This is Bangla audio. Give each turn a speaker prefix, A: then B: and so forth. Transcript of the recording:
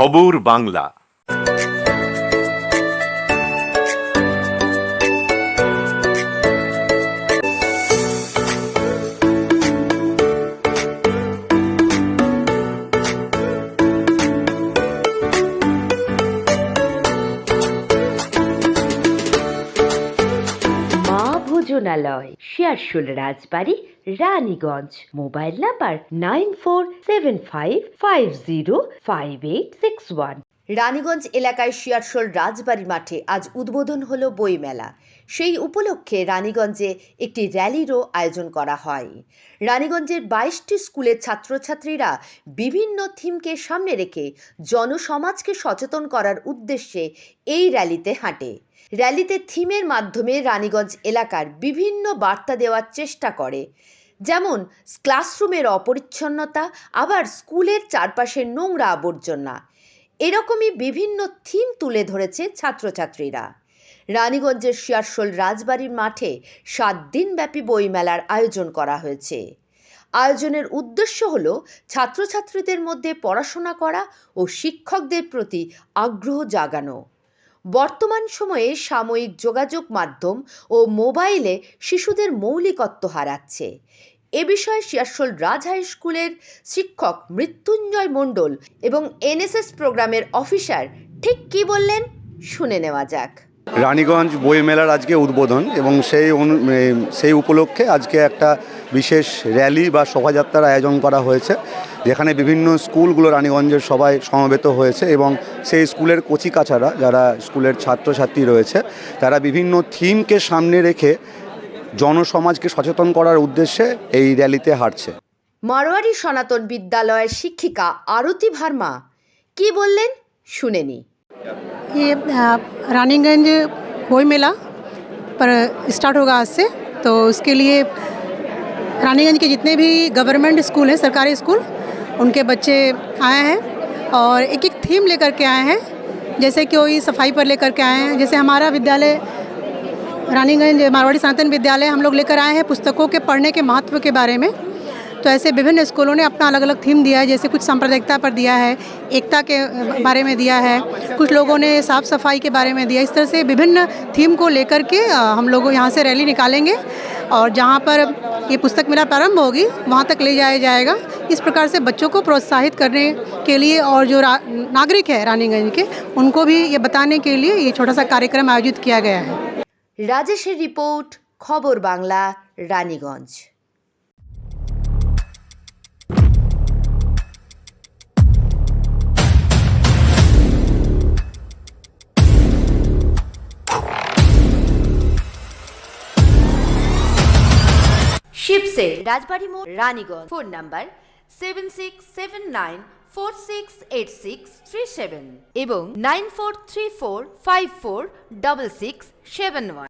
A: খবর বাংলা।
B: ভোজনালয়, শেয়ারশোল রাজবাড়ি, রানীগঞ্জ। Mobile number 9475505861।
C: রানীগঞ্জ এলাকায় শেয়ারশোল রাজবাড়ি মাঠে আজ উদ্বোধন হলো বইমেলা। সেই উপলক্ষে রানীগঞ্জে একটি র্যালিরও আয়োজন করা হয়। রানীগঞ্জের 22টি স্কুলের ছাত্রছাত্রীরা বিভিন্ন থিমকে সামনে রেখে জনসমাজকে সচেতন করার উদ্দেশ্যে এই র্যালিতে হাঁটে। র্যালিতে থিমের মাধ্যমে রানীগঞ্জ এলাকার বিভিন্ন বার্তা দেওয়ার চেষ্টা করে, যেমন ক্লাসরুমের অপরিচ্ছন্নতা, আবার স্কুলের চারপাশের নোংরা আবর্জনা। এরকমই বিভিন্ন থিম তুলে ধরেছে ছাত্রছাত্রীরা। রানীগঞ্জের শেয়ারশোল রাজবাড়ির মাঠে 7 দিনব্যাপী বইমেলার আয়োজন করা হয়েছে। আয়োজনের উদ্দেশ্য হল ছাত্রছাত্রীদের মধ্যে পড়াশোনা করা ও শিক্ষকদের প্রতি আগ্রহ জাগানো। বর্তমান সময়ে সাময়িক যোগাযোগ মাধ্যম ও মোবাইলে শিশুদের মৌলিকত্ব হারাচ্ছে। এ বিষয়ে শেয়ারশোল রাজ হাই স্কুলের শিক্ষক মৃত্যুঞ্জয় মণ্ডল এবং এনএসএস প্রোগ্রামের অফিসার ঠিক কী বললেন শুনে নেওয়া যাক।
D: রানীগঞ্জ বইমেলার আজকে উদ্বোধন এবং সেই উপলক্ষে আজকে একটা বিশেষ র্যালি বা শোভাযাত্রার আয়োজন করা হয়েছে, যেখানে বিভিন্ন স্কুলগুলো রানীগঞ্জের সবাই সমবেত হয়েছে এবং সেই স্কুলের কচিকাচারা যারা স্কুলের ছাত্রছাত্রী রয়েছে তারা বিভিন্ন থিমকে সামনে রেখে জনসমাজকে সচেতন করার উদ্দেশ্যে এই র্যালিতে হাঁটছে।
C: মারোয়ারি সনাতন বিদ্যালয়ের শিক্ষিকা আরতি ভার্মা কি বললেন শুনে নি।
E: ये रानीगंज बोई मेला पर स्टार्ट होगा आज से, तो उसके लिए रानीगंज के जितने भी गवर्नमेंट स्कूल हैं, सरकारी स्कूल, उनके बच्चे आए हैं और एक एक थीम लेकर के आए हैं। जैसे कि कोई सफाई पर लेकर के आए हैं, जैसे हमारा विद्यालय रानीगंज मारवाड़ी सनातन विद्यालय हम लोग लेकर आए हैं पुस्तकों के पढ़ने के महत्व के बारे में। तो ऐसे विभिन्न स्कूलों ने अपना अलग अलग थीम दिया है, जैसे कुछ सांप्रदायिकता पर दिया है, एकता के बारे में दिया है, कुछ लोगों ने साफ़ सफाई के बारे में दिया। इस तरह से विभिन्न थीम को लेकर के हम लोग यहाँ से रैली निकालेंगे और जहाँ पर ये पुस्तक मेला प्रारंभ होगी वहाँ तक ले जाया जाएगा। इस प्रकार से बच्चों को प्रोत्साहित करने के लिए और जो नागरिक है रानीगंज के, उनको भी ये बताने के लिए ये छोटा सा कार्यक्रम आयोजित किया गया है।
C: রাজেশের রিপোর্ট, খবর বাংলা, রানীগঞ্জ। শিবসে রাজবাড়ি মোড়, রানীগঞ্জ। ফোন নাম্বার 7679468637 এবং 9434546671।